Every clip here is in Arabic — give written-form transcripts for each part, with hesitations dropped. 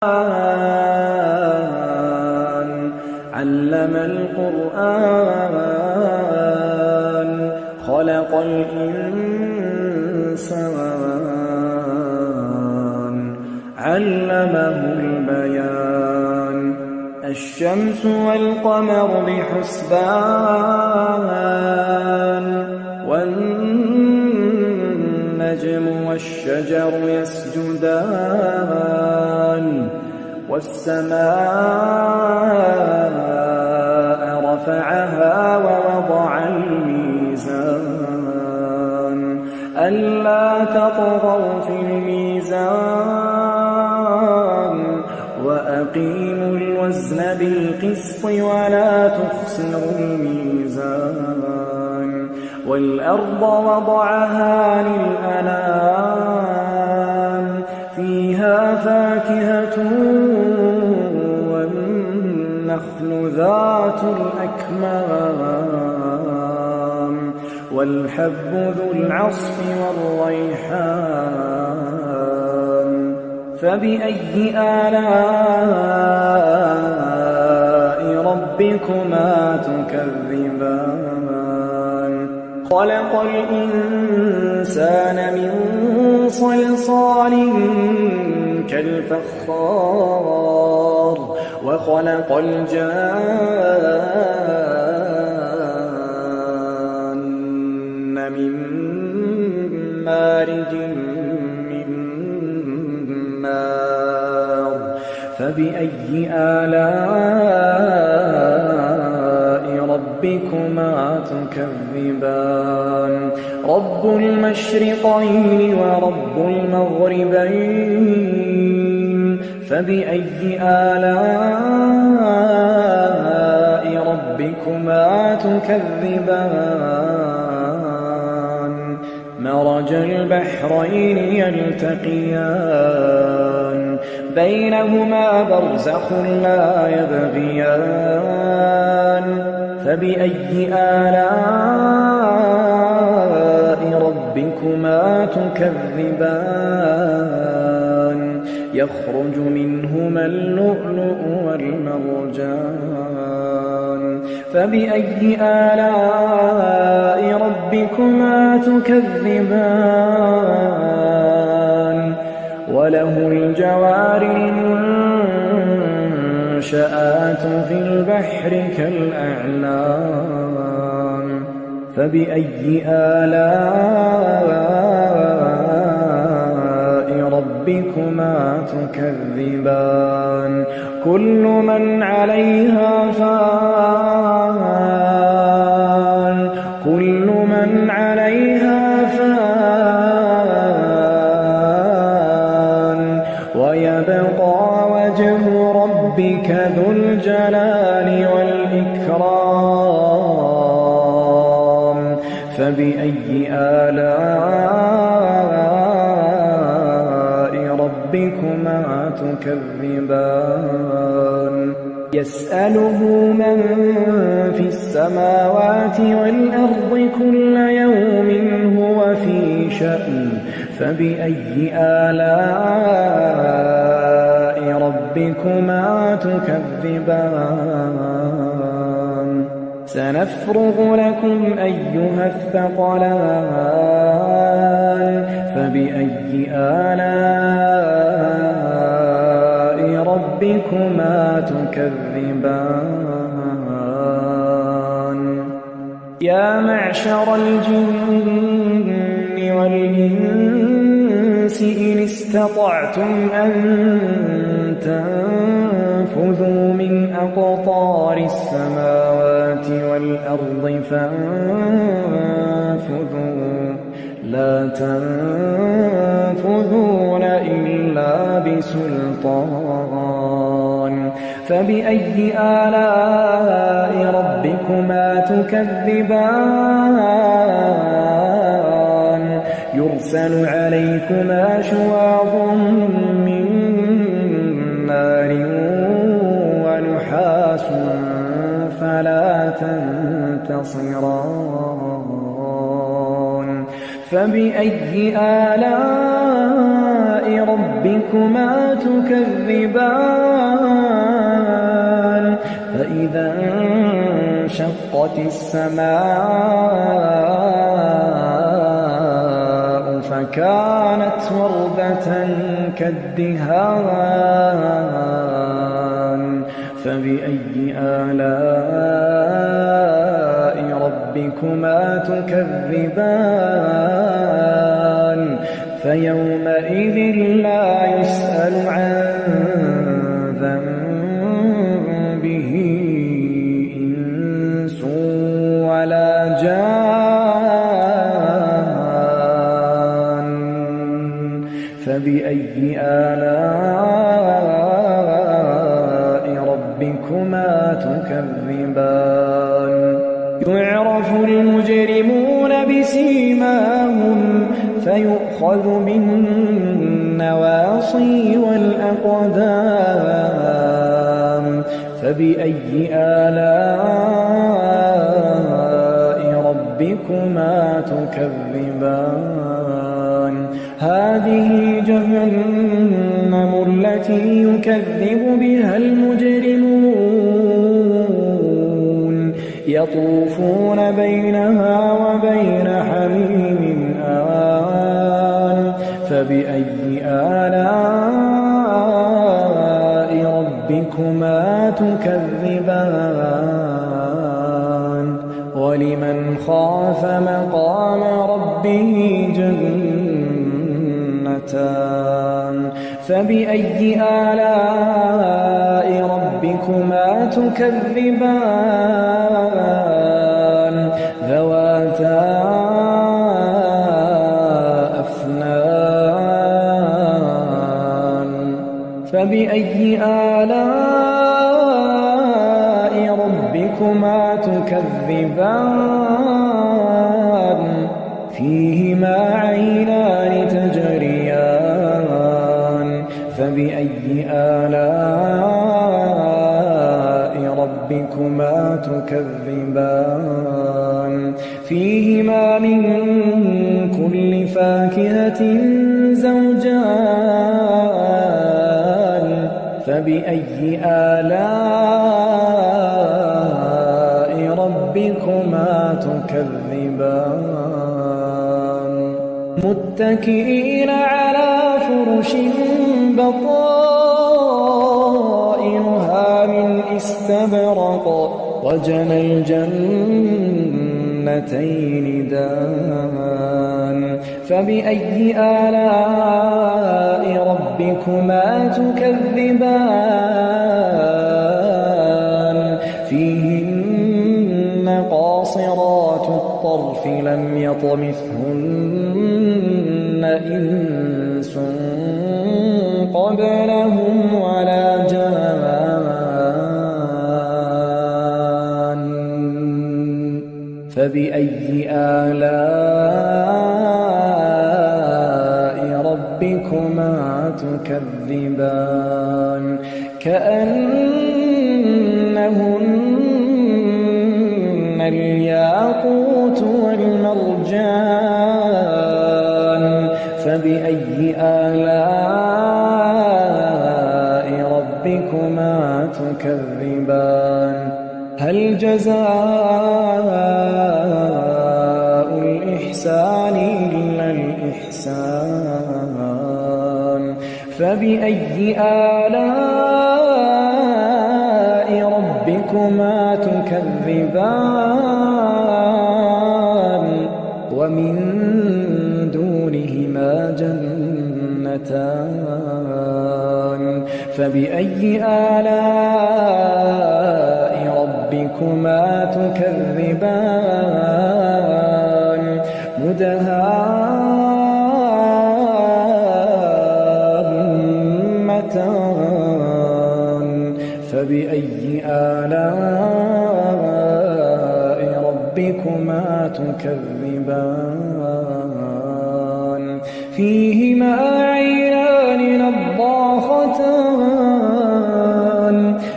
علم القرآن خلق الإنسان علمه البيان الشمس والقمر بحسبان والنجم والشجر يسجدان والسماء رفعها ووضع الميزان ألا تطغوا في الميزان وأقيموا الوزن بالقسط ولا تخسروا الميزان والأرض وضعها للأنام فيها فاكهة والنخل ذات الأكمام والحب ذو العصف والريحان فبأي آلاء ربكما تكذبان خلق الإنسان من صلصال كالفخار وخلق الجان من مارج من نار فبأي آلاء ربكما تكذبان رب المشرقين ورب المغربين فبأي آلاء ربكما تكذبان مرج البحرين يلتقيان بينهما برزخ لا يبغيان فبأي آلاء ربكما تكذبان يخرج منهما اللؤلؤ والمرجان فبأي آلاء ربكما تكذبان وله الجوار المنشآت في البحر كالأعلام فبأي آلاء ربكما تكذبان كل من عليها فان كل من عليها فان ويبقى وجه ربك ذو الجلال والإكرام فبأي آلاء ربكما تكذبان يسأله من في السماوات والأرض كل يوم هو في شأن فبأي آلاء ربكما تكذبان سنفرغ لكم أيها الثقلان فبأي آلاء ربكما تكذبان يا معشر الجن والإنس إن استطعتم أن تنفذوا من أقطار السماوات والأرض فانفذوا لا تنفذون إلا بسلطان فبأي آلاء ربكما تكذبان يرسل عليكما شواظ من نار ونحاس فلا تنتصران فبأي آلاء ربكما تكذبان فإذا انشقت السماء فكانت وردة كالدهان فبأي آلاء ربكما تكذبان فيومئذ لا يسأل عن ذنبه إنس ولا جان فبأي آلاء ربكما تكذبان يعرف المجرمون بسيماهم فيؤخذ بالنواصي والأقدام فبأي آلاء ربكما تكذبان هذه جهنم التي يكذب بها المجرمون يطوفون بينها وبين حميم آن فبأي آلاء ربكما تكذبان ولمن خاف مقام ربه جنتان فبأي آلاء ربكما تكذبان ذواتا أفنان فبأي آلاء ربكما تكذبان فيهما عينان تجريان فبأي آلاء ربكما تكذبان فيهما من كل فاكهة زوجان فبأي آلاء ربكما تكذبان متكئين على فرش بطائنها من استبرق وجنى الجنتين دان فبأي آلاء ربكما تكذبان فيهن قاصرات الطرف لم يطمثهن إنس قبلهم ولا جان فبأي آلاء ربكما تكذبان كأنهن الياقوت والمرجان فبأي آلاء ربكما تكذبان هل جزاء الإحسان إلا الإحسان فبأي آلاء ربكما تكذبان ومن دونهما جنتان فبأي آلاء ربكما تكذبان مدهامتان فبأي آلاء ربكما تكذبان فيهما عينان نضاختان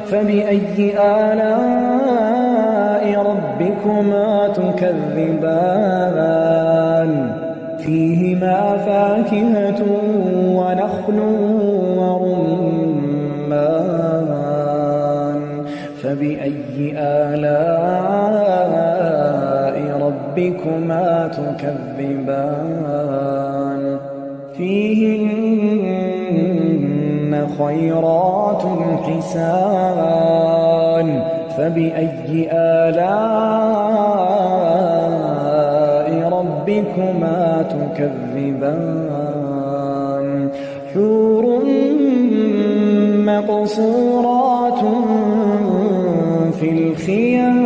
فبأي آلاء ربكما تكذبان فيهما فاكهة ونخل ورمان فبأي آلاء ربكما تكذبان فيهن خيرات حسان فبأي آلاء ربكما تكذبان حور مقصورات في الخيام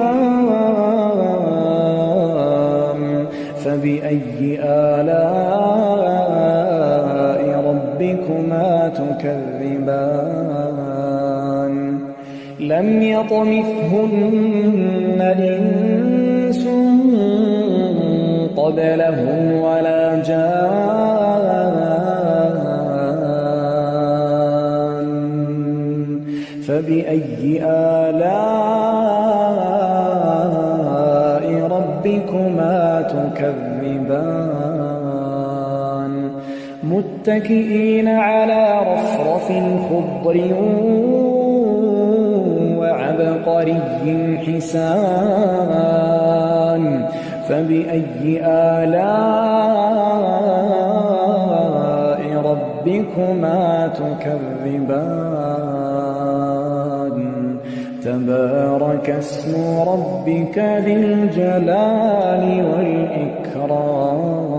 فبأي آلاء ربكما تكذبان لم يطمثهن إنس قبلهم ولا جان فبأي آلاء ربكما تكذبان متكئين على رفرف خضر وعبقري حسان فبأي آلاء ربكما تكذبان تبارك اسم ربك ذي الجلال والإكرام